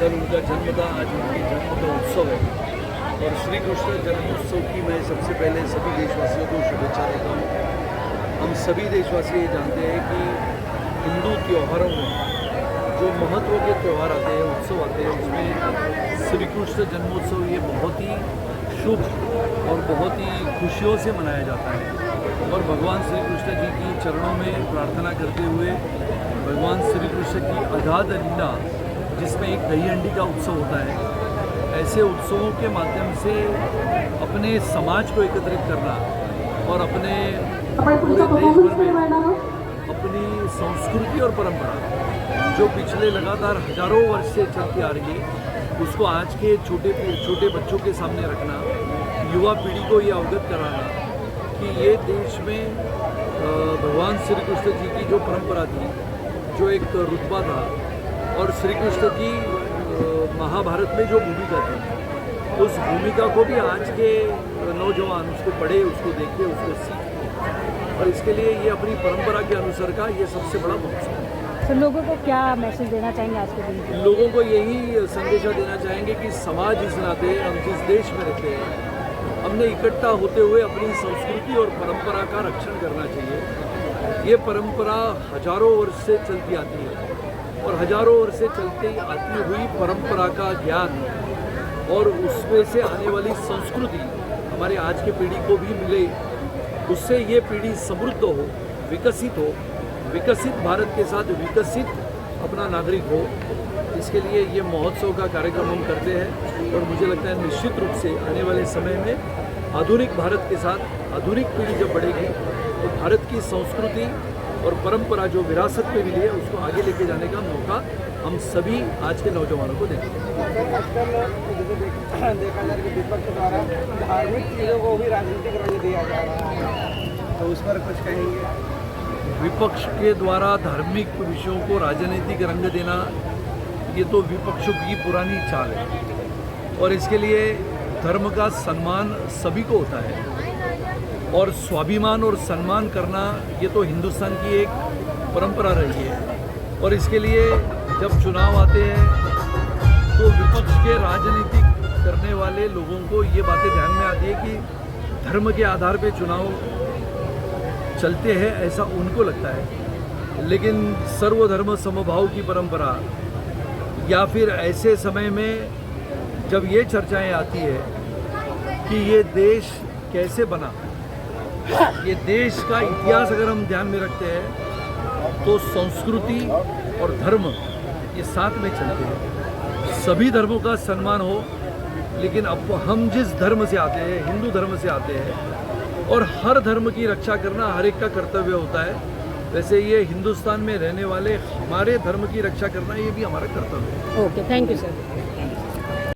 कल उनका जन्म था, आज उनके जन्म का उत्सव है और श्री कृष्ण जन्मोत्सव की मैं सबसे पहले सभी देशवासियों को शुभेच्छा देता हूँ। हम सभी देशवासी ये जानते हैं कि हिंदू त्योहारों में जो महत्व के त्यौहार आते हैं, उत्सव आते हैं, उसमें श्री कृष्ण जन्मोत्सव ये बहुत ही शुभ और बहुत ही खुशियों से मनाया जाता है और भगवान श्री कृष्ण जी की चरणों में प्रार्थना करते हुए भगवान श्री कृष्ण की अगाध लीला, जिसमें एक दही हंडी का उत्सव होता है, ऐसे उत्सवों के माध्यम से अपने समाज को एकत्रित करना और अपने पूरे देश भर में अपनी संस्कृति और परंपरा जो पिछले लगातार हजारों वर्ष से चलती आ रही है, उसको आज के छोटे बच्चों के सामने रखना, युवा पीढ़ी को ये अवगत कराना कि ये देश में भगवान श्री कृष्ण जी की जो परंपरा थी, जो एक रुतबा था और श्री कृष्ण की महाभारत में जो भूमिका थी, उस भूमिका को भी आज के नौजवान उसको पढ़े, उसको देखे, उसको सीखे और इसके लिए ये अपनी परंपरा के अनुसार का ये सबसे बड़ा महोत्सव है। तो लोगों को क्या मैसेज देना चाहेंगे आज के दिन? लोगों को यही संदेशा देना चाहेंगे कि समाज इस नाते, हम जिस देश में रहते हैं, हमने इकट्ठा होते हुए अपनी संस्कृति और परंपरा का रक्षण करना चाहिए। ये परंपरा हजारों वर्ष से चलती आती है और हजारों वर्ष से चलती आती हुई परंपरा का ज्ञान और उसमें से आने वाली संस्कृति हमारे आज की पीढ़ी को भी मिले, उससे ये पीढ़ी समृद्ध हो, विकसित भारत के साथ विकसित अपना नागरिक हो। इसके लिए ये महोत्सव का कार्यक्रम हम करते हैं और मुझे लगता है निश्चित रूप से आने वाले समय में आधुनिक भारत के साथ आधुनिक पीढ़ी जब बढ़ेगी तो भारत की संस्कृति और परंपरा जो विरासत में मिली है उसको आगे लेके जाने का मौका हम सभी आज के नौजवानों को देंगे। देखा जाए कि विपक्ष द्वारा धार्मिक चीज़ों को भी राजनीतिक रंग दिया जा रहा है, तो उस पर कुछ कहेंगे? विपक्ष के द्वारा धार्मिक विषयों को राजनीतिक रंग देना, ये तो विपक्षों की पुरानी चाल है और इसके लिए धर्म का सम्मान सभी को होता है और स्वाभिमान और सम्मान करना ये तो हिंदुस्तान की एक परंपरा रही है और इसके लिए जब चुनाव आते हैं तो विपक्ष के राजनीतिक करने वाले लोगों को ये बातें ध्यान में आती है कि धर्म के आधार पे चुनाव चलते हैं, ऐसा उनको लगता है। लेकिन सर्वधर्म समभाव की परंपरा या फिर ऐसे समय में जब ये चर्चाएं आती है कि ये देश कैसे बना, ये देश का इतिहास अगर हम ध्यान में रखते हैं तो संस्कृति और धर्म ये साथ में चलते हैं। सभी धर्मों का सम्मान हो, लेकिन अब हम जिस धर्म से आते हैं, हिंदू धर्म से आते हैं और हर धर्म की रक्षा करना हर एक का कर्तव्य होता है, वैसे ये हिंदुस्तान में रहने वाले हमारे धर्म की रक्षा करना ये भी हमारा कर्तव्य है। Okay, thank you sir.